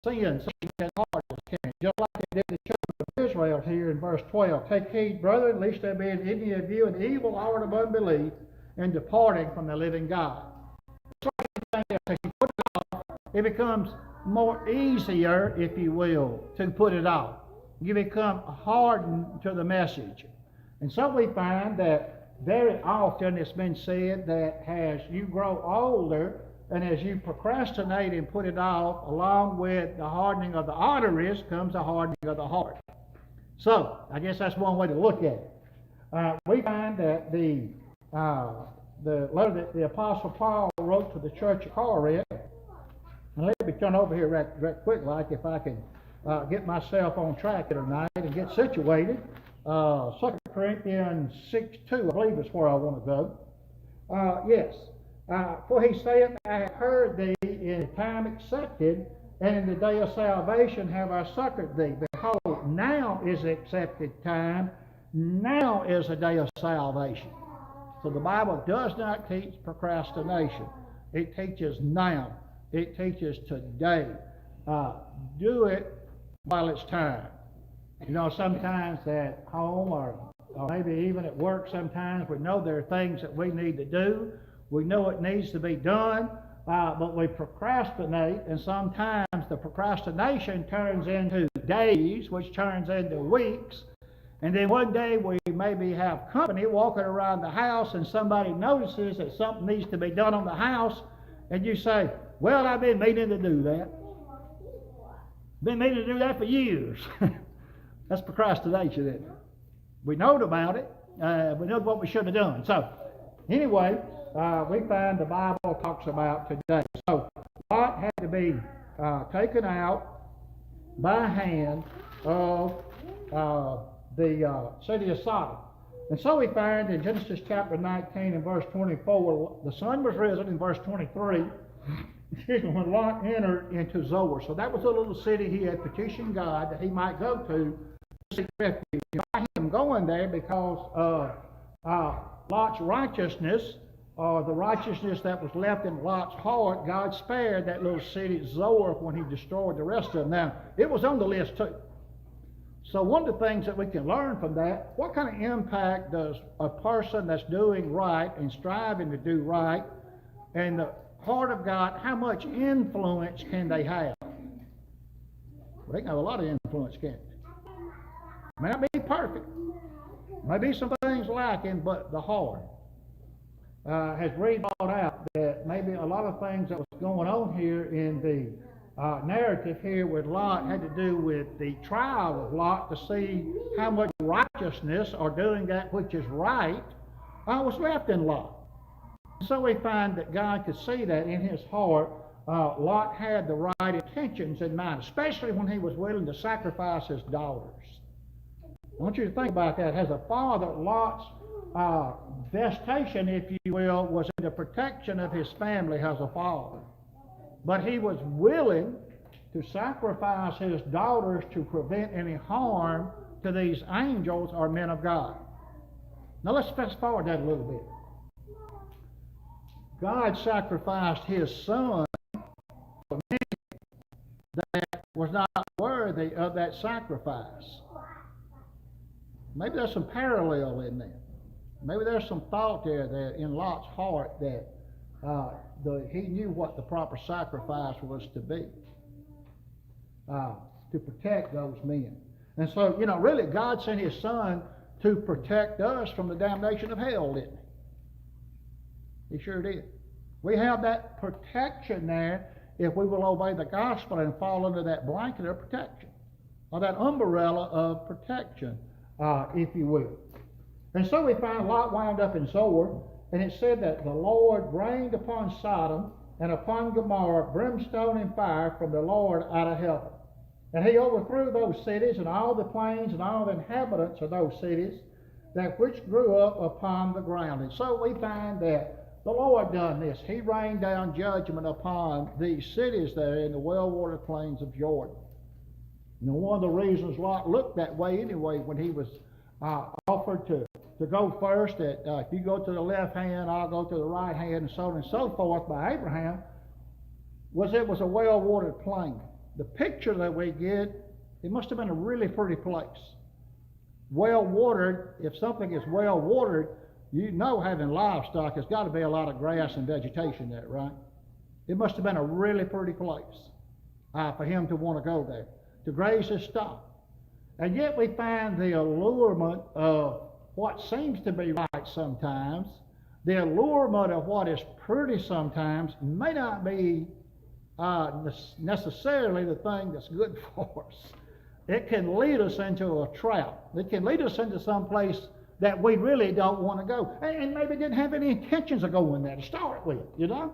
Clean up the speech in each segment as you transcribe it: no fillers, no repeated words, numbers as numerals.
sin can harden us, just like it did the children of Israel here in verse 12. Take heed, brethren, lest there be in any of you an evil heart of unbelief in departing from the living God. So as you put it off, it becomes more easier, if you will, to put it off. You become hardened to the message. And so we find that very often it's been said that as you grow older and as you procrastinate and put it off, along with the hardening of the arteries comes the hardening of the heart. So I guess that's one way to look at it. We find that the letter that the Apostle Paul wrote to the church of Corinth, and let me turn over here right quick, like if I can get myself on track tonight and get situated. 2 Corinthians 6:2, I believe is where I want to go. Yes. For he saith, I have heard thee in time accepted, and in the day of salvation have I succored thee. Behold, now is the accepted time, now is the day of salvation. So the Bible does not teach procrastination. It teaches now. It teaches today. Do it while it's time. You know, sometimes at home or maybe even at work sometimes we know there are things that we need to do. We know it needs to be done, but we procrastinate, and sometimes the procrastination turns into days, which turns into weeks, and then one day we maybe have company walking around the house and somebody notices that something needs to be done on the house, and you say, well, I've been meaning to do that. Been meaning to do that for years. That's procrastination, isn't it? We know about it. We know what we should have done. So, anyway, we find the Bible talks about today. So, Lot had to be taken out by hand of the city of Sodom. And so we find in Genesis chapter 19 and verse 24, the sun was risen in verse 23, when Lot entered into Zoar. So that was a little city he had petitioned God that he might go to seek refuge. By him going there because of Lot's righteousness, or the righteousness that was left in Lot's heart, God spared that little city Zoar when he destroyed the rest of them. Now, it was on the list too. So one of the things that we can learn from that, what kind of impact does a person that's doing right and striving to do right and the heart of God, how much influence can they have? Well, they can have a lot of influence, can't they? May not be perfect. May be some things lacking, but the heart has really brought out that maybe a lot of things that was going on here in the narrative here with Lot had to do with the trial of Lot to see how much righteousness or doing that which is right was left in Lot. So we find that God could see that in his heart. Lot had the right intentions in mind, especially when he was willing to sacrifice his daughters. I want you to think about that. As a father, Lot's vestation, if you will, was in the protection of his family as a father. But he was willing to sacrifice his daughters to prevent any harm to these angels or men of God. Now let's fast forward that a little bit. God sacrificed his son for men that was not worthy of that sacrifice. Maybe there's some parallel in there. Maybe there's some thought there that in Lot's heart that he knew what the proper sacrifice was to be to protect those men. And so, really God sent his son to protect us from the damnation of hell, didn't he? He sure did. We have that protection there if we will obey the gospel and fall under that blanket of protection, or that umbrella of protection, if you will. And so we find Lot wound up in Zoar, and it said that the Lord rained upon Sodom and upon Gomorrah brimstone and fire from the Lord out of heaven. And he overthrew those cities and all the plains and all the inhabitants of those cities, that which grew up upon the ground. And so we find that the Lord done this. He rained down judgment upon these cities there in the well-watered plains of Jordan. One of the reasons Lot looked that way anyway when he was offered to go first, that if you go to the left hand, I'll go to the right hand, and so on and so forth by Abraham, was it was a well-watered plain. the picture that we get, it must have been a really pretty place. Well watered. If something is well watered, you know, having livestock, there's got to be a lot of grass and vegetation there, right? It must have been a really pretty place for him to want to go there, to graze his stock. And yet we find the allurement of what seems to be right sometimes, the allurement of what is pretty sometimes may not be necessarily the thing that's good for us. It can lead us into a trap. It can lead us into some place that we really don't want to go, and maybe didn't have any intentions of going there to start with, you know?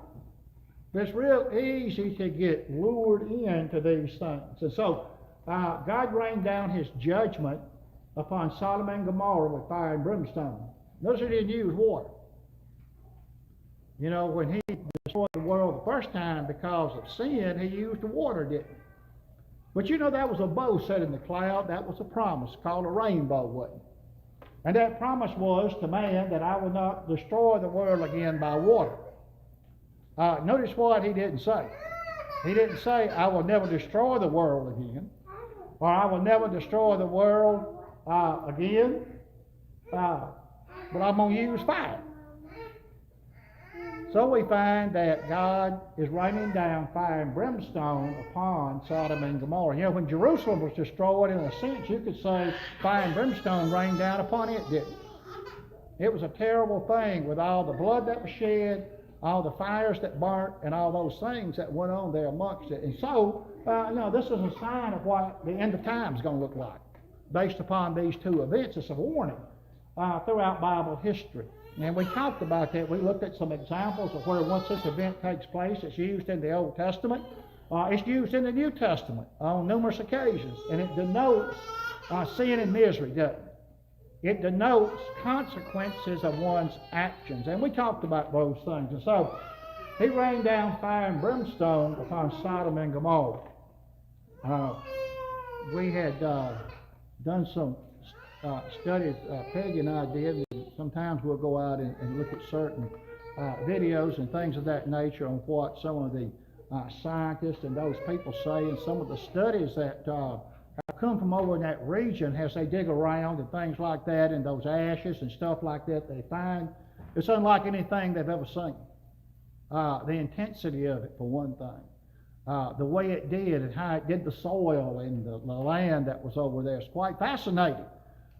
But it's real easy to get lured into these things. And so God rained down his judgment upon Sodom and Gomorrah with fire and brimstone. Notice he didn't use water. You know, when he destroyed the world the first time because of sin, he used the water, didn't he? But you know, that was a bow set in the cloud. That was a promise called a rainbow, wasn't it? And that promise was to man that I will not destroy the world again by water. Notice what he didn't say. He didn't say, I will never destroy the world again, or I will never destroy the world again, but I'm going to use fire. So we find that God is raining down fire and brimstone upon Sodom and Gomorrah. You know, when Jerusalem was destroyed, in a sense, you could say fire and brimstone rained down upon it, didn't it? It was a terrible thing with all the blood that was shed, all the fires that burnt, and all those things that went on there amongst it. And so, you know, this is a sign of what the end of time is going to look like. Based upon these two events, it's a warning throughout Bible history. And we talked about that. We looked at some examples of where once this event takes place, it's used in the Old Testament. It's used in the New Testament on numerous occasions. And it denotes sin and misery, doesn't it? It denotes consequences of one's actions. And we talked about those things. And so, he rained down fire and brimstone upon Sodom and Gomorrah. We had done some studies, Peggy and I did. Sometimes we'll go out and look at certain videos and things of that nature on what some of the scientists and those people say, and some of the studies that have come from over in that region as they dig around and things like that, and those ashes and stuff like that they find. It's unlike anything they've ever seen. The intensity of it, for one thing. The way it did and how it did the soil and the land that was over there. It's quite fascinating.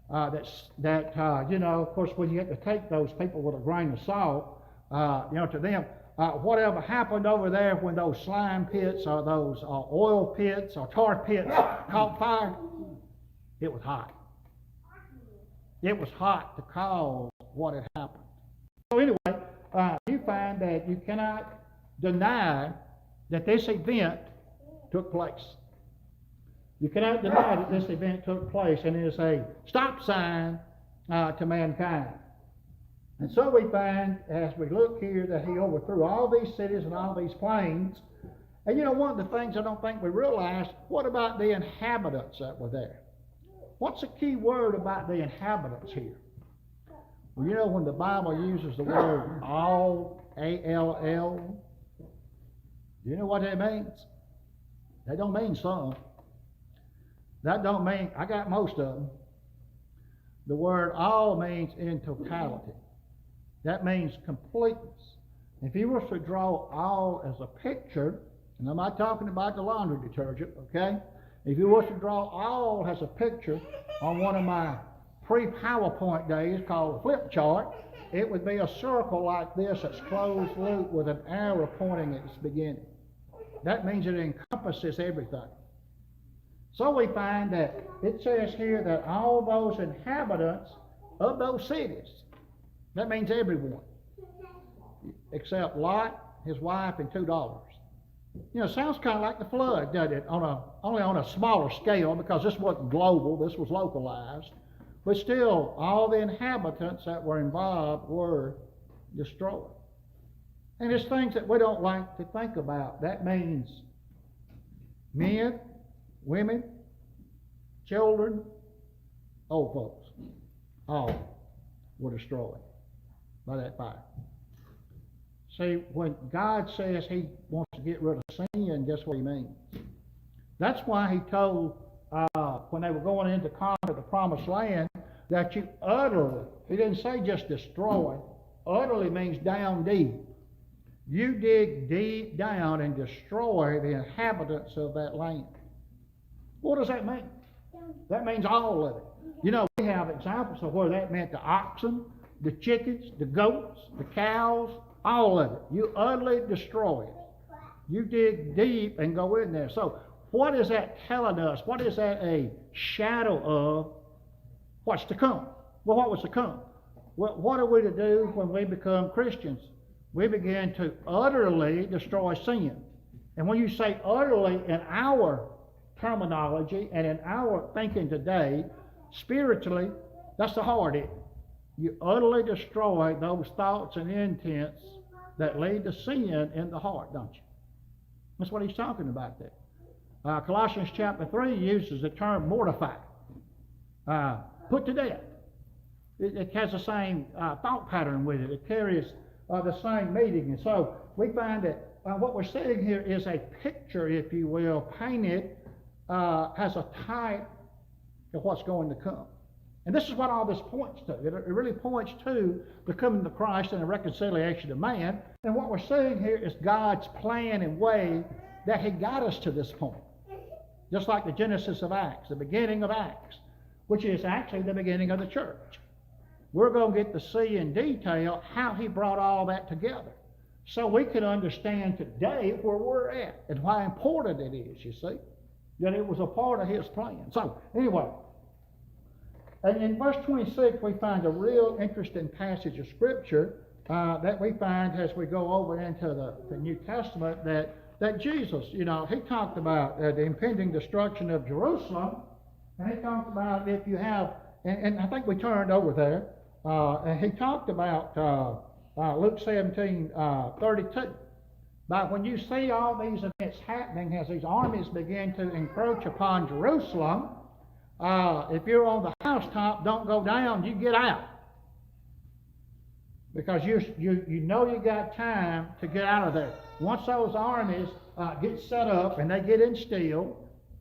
You know, of course, when you get to take those people with a grain of salt, you know, to them, whatever happened over there when those slime pits or those oil pits or tar pits caught fire, it was hot. It was hot to cause what had happened. So anyway, you find that you cannot deny that this event took place. You cannot deny that this event took place, and it is a stop sign to mankind. And so we find, as we look here, that he overthrew all these cities and all these plains. And you know, one of the things I don't think we realize, what about the inhabitants that were there? What's the key word about the inhabitants here? Well, you know, when the Bible uses the word all, A-L-L, you know what that means? That don't mean some. That don't mean, I got most of them. The word all means in totality. That means completeness. If you were to draw all as a picture, and I'm not talking about the laundry detergent, okay? If you were to draw all as a picture on one of my pre-PowerPoint days called a flip chart, it would be a circle like this that's closed loop with an arrow pointing at its beginning. That means it encompasses everything. So we find that it says here that all those inhabitants of those cities, that means everyone, except Lot, his wife, and 2 daughters. You know, it sounds kind of like the flood, doesn't it? Only on a smaller scale, because this wasn't global, this was localized. But still, all the inhabitants that were involved were destroyed. And it's things that we don't like to think about. That means men, women, children, old folks, all were destroyed by that fire. See, when God says he wants to get rid of sin, guess what he means? That's why he told, when they were going in to conquer the promised land, that you utterly, he didn't say just destroy, utterly means down deep. You dig deep down and destroy the inhabitants of that land. What does that mean? That means all of it. You know, we have examples of where that meant the oxen, the chickens, the goats, the cows, all of it. You utterly destroy it. You dig deep and go in there. So what is that telling us? What is that a shadow of what's to come? Well, what was to come? Well, what are we to do when we become Christians? We begin to utterly destroy sin. And when you say utterly in our terminology and in our thinking today, spiritually, that's the hard end. You utterly destroy those thoughts and intents that lead to sin in the heart, don't you? That's what he's talking about there. Colossians chapter 3 uses the term mortify, put to death. It has the same thought pattern with it. It carries the same meaning. And so we find that what we're seeing here is a picture, if you will, painted as a type of what's going to come. And this is what all this points to. It really points to the coming of Christ and the reconciliation of man. And what we're seeing here is God's plan and way that he got us to this point. Just like the Genesis of Acts, the beginning of Acts, which is actually the beginning of the church. We're going to get to see in detail how he brought all that together, so we can understand today where we're at and how important it is, you see, that it was a part of his plan. So, anyway, and in verse 26, we find a real interesting passage of Scripture that we find as we go over into the New Testament that Jesus, you know, he talked about the impending destruction of Jerusalem, and he talked about if you have, and I think we turned over there, and he talked about Luke 17:32. But when you see all these events happening as these armies begin to encroach upon Jerusalem, if you're on the housetop, don't go down, you get out. Because you know you got time to get out of there. Once those armies get set up and they get instilled,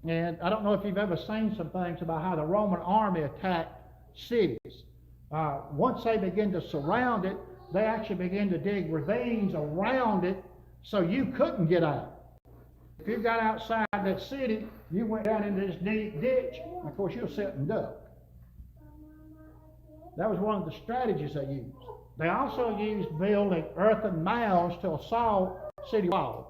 and I don't know if you've ever seen some things about how the Roman army attacked cities. Once they begin to surround it, they actually begin to dig ravines around it so you couldn't get out. If you got outside that city, you went down into this deep ditch, and of course you'll sit and duck. That was one of the strategies they used. They also used building earthen mounds to assault city walls.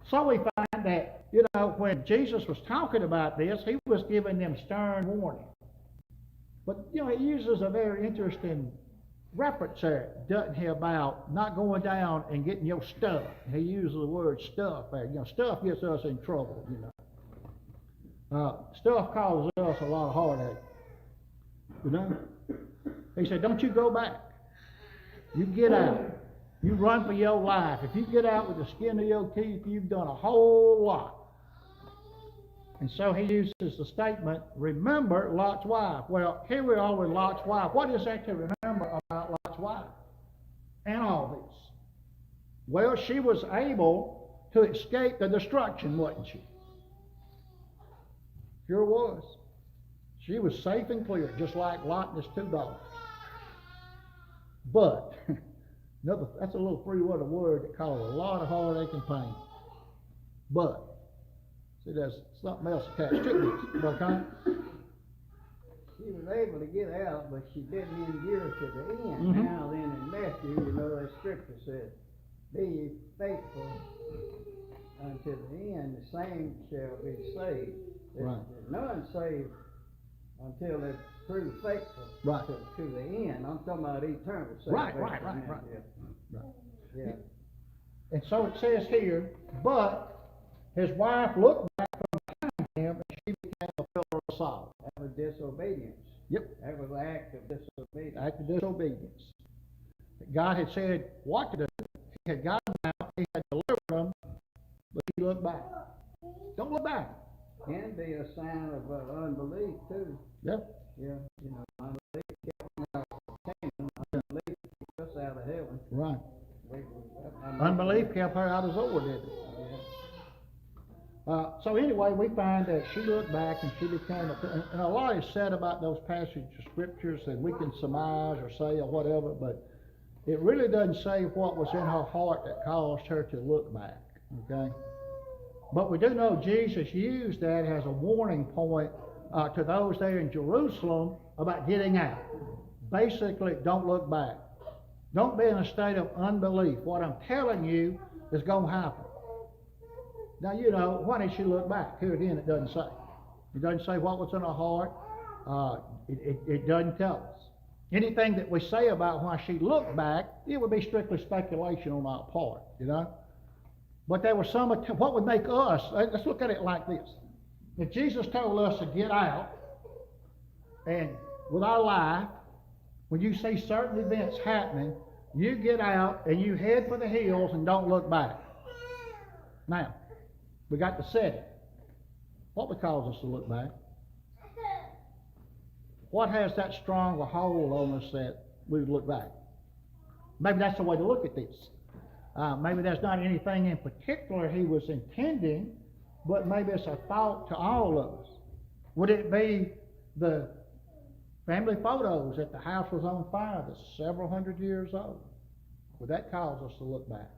So we find that, you know, when Jesus was talking about this, he was giving them stern warning. But, you know, he uses a very interesting reference there, doesn't he, about not going down and getting your stuff. He uses the word stuff there. You know, stuff gets us in trouble, you know. Stuff causes us a lot of heartache, you know. He said, don't you go back. You get out. You run for your life. If you get out with the skin of your teeth, you've done a whole lot. And so he uses the statement, remember Lot's wife. Well, here we are with Lot's wife. What is there to remember about Lot's wife and all this? Well, she was able to escape the destruction, wasn't she? Sure was. She was safe and clear, just like Lot and his two daughters. But, that's a little three-letter word that causes a lot of heartache and pain. But, see, there's something else attached to this, Brother Connie. She was able to get out, but she didn't endure to the end. Mm-hmm. Now then in Matthew, you know, that scripture says, be ye faithful unto the end, the same shall be saved. Right. None saved until they prove faithful Right. to the end. I'm talking about eternal salvation. Right. Yeah. Right. Yeah. And so it says here, but his wife looked back from behind him and she became a pillar of salt. That was disobedience. Yep. That was an act of disobedience. Act of disobedience. God had said what to do. He had gotten them out. He had delivered them. But he looked back. Don't look back. Can be a sign of unbelief too. Yep. Yeah. You know, unbelief kept us out of kingdom. Unbelief kept us out of heaven. Right. Unbelief kept her out of Zoar, didn't it? So anyway, we find that she looked back and she became and a lot is said about those passages of scriptures that we can surmise or say or whatever, but it really doesn't say what was in her heart that caused her to look back, okay? But we do know Jesus used that as a warning point to those there in Jerusalem about getting out. Basically, don't look back. Don't be in a state of unbelief. What I'm telling you is going to happen. Now, you know, why did she look back? Here again, it doesn't say. It doesn't say what was in her heart. It doesn't tell us. Anything that we say about why she looked back, it would be strictly speculation on our part, you know. But there was some attempt. What would make us, let's look at it like this. If Jesus told us to get out, and with our life, when you see certain events happening, you get out and you head for the hills and don't look back. Now, we got to set it. What would cause us to look back? What has that strong a hold on us that we would look back? Maybe that's the way to look at this. Maybe there's not anything in particular he was intending, but maybe it's a thought to all of us. Would it be the family photos that the house was on fire that's several hundred years old? Would that cause us to look back?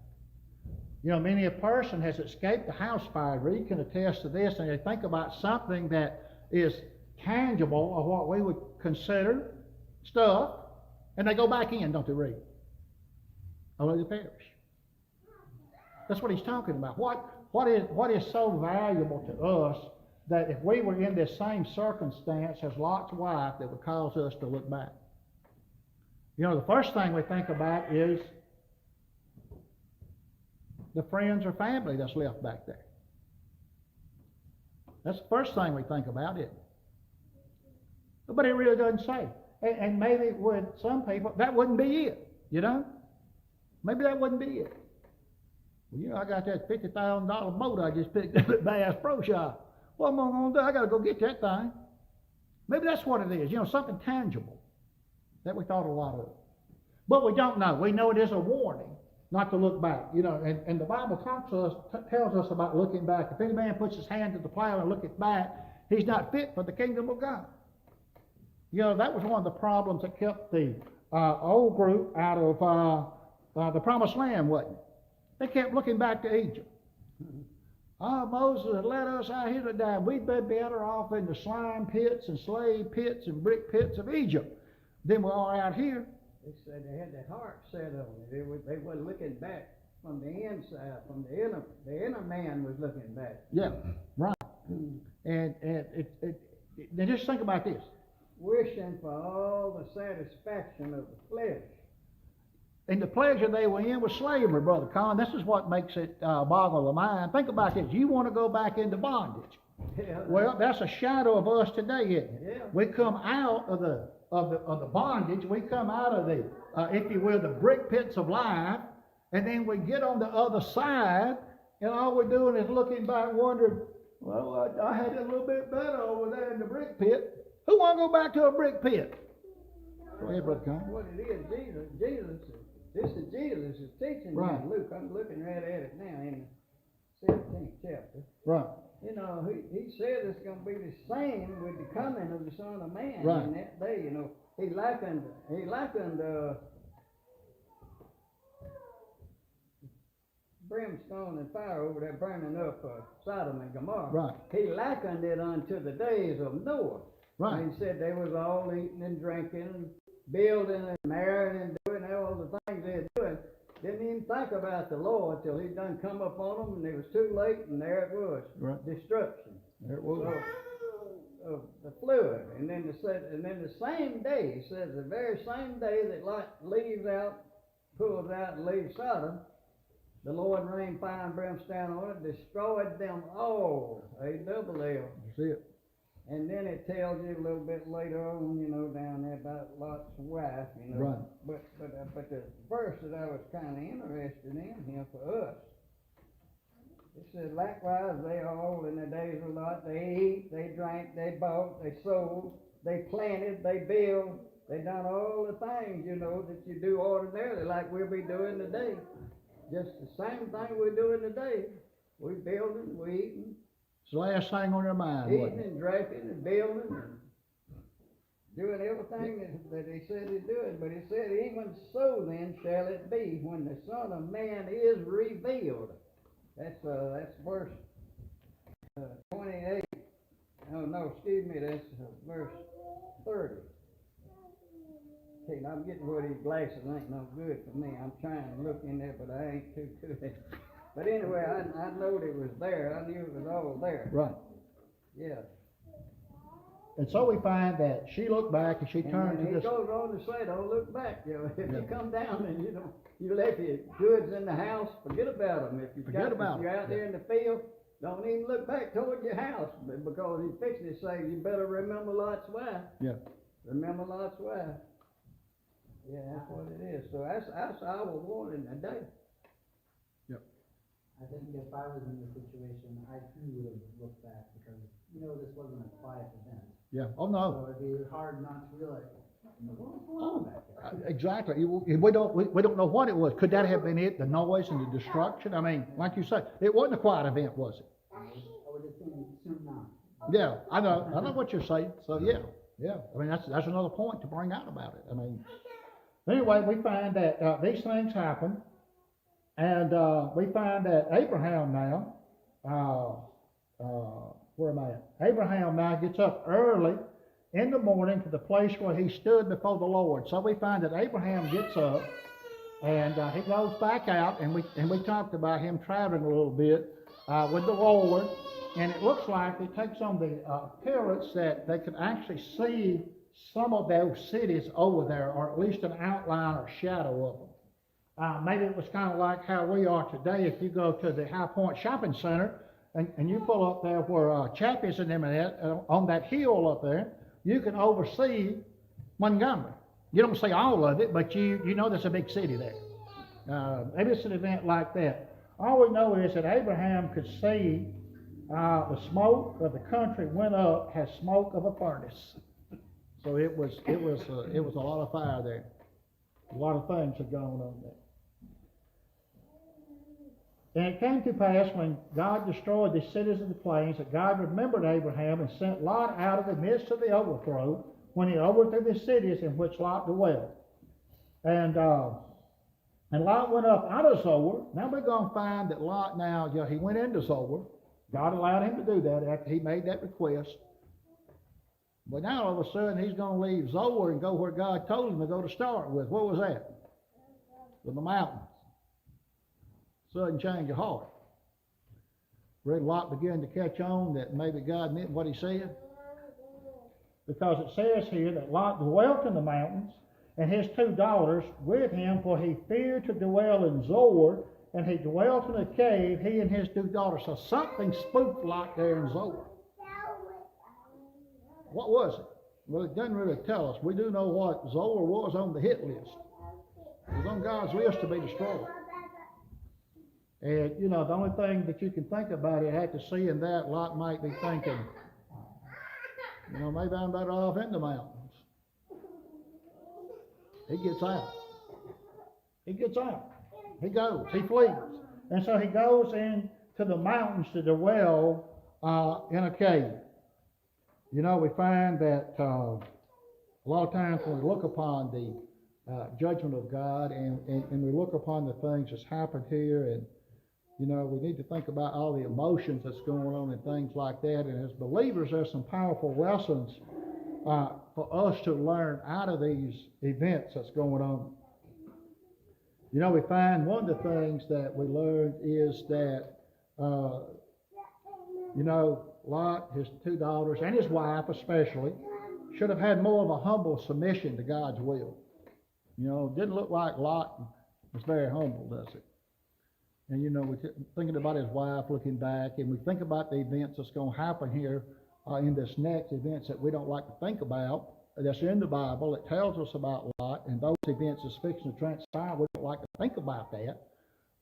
You know, many a person has escaped the house fire. Reed can attest to this, and they think about something that is tangible or what we would consider stuff, and they go back in, don't they, Reed? Only they perish. That's what he's talking about. What is so valuable to us that if we were in this same circumstance as Lot's wife, that would cause us to look back? You know, the first thing we think about is the friends or family that's left back there. That's the first thing we think about, isn't it? But it really doesn't say. And maybe with some people, that wouldn't be it, you know? Maybe that wouldn't be it. Well, you know, I got that $50,000 boat I just picked up at Bass Pro Shop. What am I going to do? I got to go get that thing. Maybe that's what it is, you know, something tangible that we thought a lot of. But we don't know. We know it is a warning not to look back, you know, and the Bible tells us about looking back. If any man puts his hand to the plow and looketh back, he's not fit for the kingdom of God. You know, that was one of the problems that kept the old group out of the promised land, wasn't it? They kept looking back to Egypt. Moses had led us out here to die. We'd be better off in the slime pits and slave pits and brick pits of Egypt than we are out here. They said they had their heart set on it. They wasn't looking back from the inside, from the inner man was looking back. Yeah, right. And just think about this. Wishing for all the satisfaction of the flesh. And the pleasure they were in was slavery, Brother Con. This is what makes it boggle the mind. Think about this. You want to go back into bondage. Yeah, Well, that's a shadow of us today, isn't it? Yeah. We come out of the bondage. We come out of the, if you will, the brick pits of life, and then we get on the other side, and all we're doing is looking back, wondering, well, I had it a little bit better over there in the brick pit. Who want to go back to a brick pit? Go ahead, Brother Con. What it is, Jesus is teaching Right. in Luke. I'm looking right at it now in the 17th chapter. Right. You know, he said it's going to be the same with the coming of the Son of Man Right. in that day. You know, he likened brimstone and fire over there burning up Sodom and Gomorrah. Right. He likened it unto the days of Noah. Right. And he said they was all eating and drinking and building and marrying and doing all the things they were doing. Didn't even think about the Lord till he done come up on them, and it was too late, and there it was. Right. Destruction. There it was. Of the flood. And then the same day, he says the very same day that Lot pulls out and leaves Sodom, the Lord rained fire and brimstone on it, destroyed them all. A-double-L. That's it. And then it tells you a little bit later on, you know, down there about Lot's wife, you know. Right. But the verse that I was kind of interested in here for us, it says, likewise, they all in the days of Lot, they eat, they drank, they bought, they sold, they planted, they built, they done all the things, you know, that you do ordinarily, like we'll be doing today. Just the same thing we're doing today. We building, we eating, It's the last thing on their mind, Eating wasn't it? and drinking and building and doing everything that he said he'd do it. But he said, even so then shall it be when the Son of Man is revealed. That's verse 28. Oh, no, excuse me, that's verse 30. Okay, I'm getting rid of these glasses, ain't no good for me. I'm trying to look in there, but I ain't too good. But anyway, I knowed it was there. I knew it was all there. Right. Yeah. And so we find that she looked back and she turned And to he this. goes on to say, don't look back. You know, if Yeah. you come down and you left your goods in the house, forget about them. If you're out there in the field, don't even look back toward your house, because he's fixing to say, you better remember Lot's wife. Yeah. Remember Lot's wife. Yeah, that's what it is. So that's our warning today. I think if I was in this situation, I too would have looked back, because, this wasn't a quiet event. Yeah. Oh, no. So it'd be hard not to realize, what was going on back there? Exactly. We don't know what it was. Could that have been it? The noise and the destruction? I mean, like you said, it wasn't a quiet event, was it? I would assume not. Yeah, I know what you're saying. So yeah. I mean, that's another point to bring out about it. I mean, anyway, we find that these things happen, and we find that Abraham now, where am I at? Abraham now gets up early in the morning to the place where he stood before the Lord. So we find that Abraham gets up, and he goes back out, and we talked about him traveling a little bit with the Lord. And it looks like it takes on the appearance that they could actually see some of those cities over there, or at least an outline or shadow of them. Maybe it was kind of like how we are today. If you go to the High Point Shopping Center and you pull up there where Chappie's and them on that hill up there, you can oversee Montgomery. You don't see all of it, but you know there's a big city there. Maybe it's an event like that. All we know is that Abraham could see the smoke of the country went up as smoke of a furnace. So it was a lot of fire there. A lot of things had gone on there. And it came to pass when God destroyed the cities of the plains that God remembered Abraham and sent Lot out of the midst of the overthrow, when he overthrew the cities in which Lot dwelled. And Lot went up out of Zoar. Now we're going to find that Lot he went into Zoar. God allowed him to do that after he made that request. But now all of a sudden he's going to leave Zoar and go where God told him to go to start with. What was that? The mountains. Sudden change of heart. Red Lot began to catch on that maybe God meant what he said. Because it says here that Lot dwelt in the mountains, and his 2 daughters with him, for he feared to dwell in Zoar, and he dwelt in a cave, he and his 2 daughters. So something spooked Lot there in Zoar. What was it? Well, it doesn't really tell us. We do know what Zoar was on the hit list. It was on God's list to be destroyed. And, the only thing that you can think about it, after seeing that, Lot might be thinking, maybe I'm better off in the mountains. He gets out. He goes. He flees. And so he goes into the mountains to dwell in a cave. We find that a lot of times when we look upon the judgment of God and we look upon the things that's happened here, and we need to think about all the emotions that's going on and things like that. And as believers, there's some powerful lessons for us to learn out of these events that's going on. We find one of the things that we learned is that, Lot, his 2 daughters, and his wife especially, should have had more of a humble submission to God's will. It didn't look like Lot was very humble, does it? And, we're thinking about his wife looking back, and we think about the events that's going to happen here in this next, events that we don't like to think about, that's in the Bible. It tells us about Lot, and those events that's fixing to transpire, we don't like to think about that.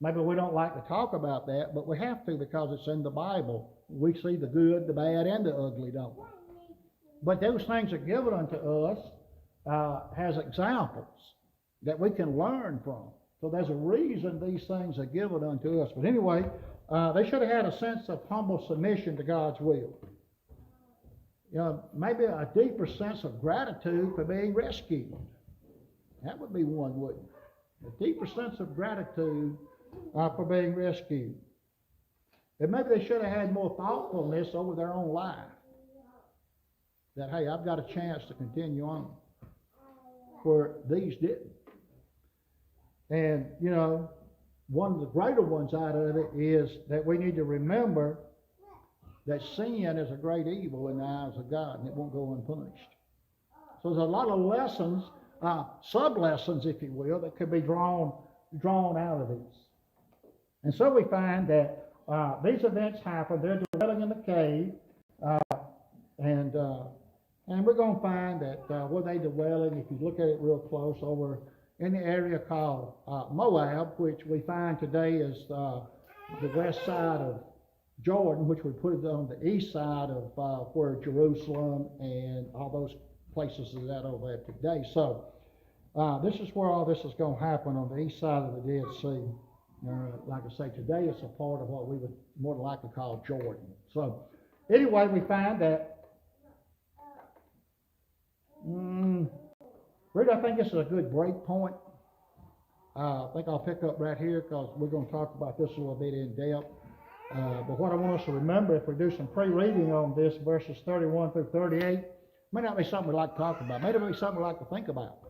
Maybe we don't like to talk about that, but we have to because it's in the Bible. We see the good, the bad, and the ugly, don't we? But those things are given unto us as examples that we can learn from. So there's a reason these things are given unto us. But anyway, They should have had a sense of humble submission to God's will. You know, maybe a deeper sense of gratitude for being rescued. That would be one, wouldn't it? A deeper sense of gratitude for being rescued. And maybe they should have had more thoughtfulness over their own life. That, hey, I've got a chance to continue on, where these didn't. And, you know, one of the greater ones out of it is that we need to remember that sin is a great evil in the eyes of God, and it won't go unpunished. So there's a lot of lessons, sub-lessons, if you will, that could be drawn out of these. And so we find that these events happen. They're dwelling in the cave, and we're going to find that where they dwelling, if you look at it real close, over in the area called Moab, which we find today is the west side of Jordan, which we put it on the east side of where Jerusalem and all those places is at over there today. So this is where all this is going to happen, on the east side of the Dead Sea. Like I say, today it's a part of what we would more than likely call Jordan. So anyway, we find that really, I think this is a good break point. I think I'll pick up right here because we're going to talk about this a little bit in depth. But what I want us to remember, if we do some pre-reading on this, verses 31 through 38, may not be something we like to talk about. May not be something we like to think about.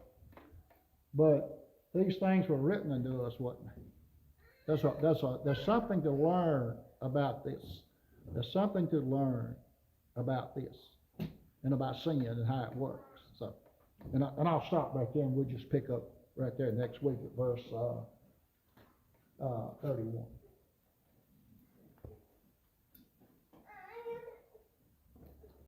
But these things were written unto us, wasn't they? There's something to learn about this. There's something to learn about this and about sin and how it works. So, and I'll stop right there, and we'll just pick up right there next week at verse 31.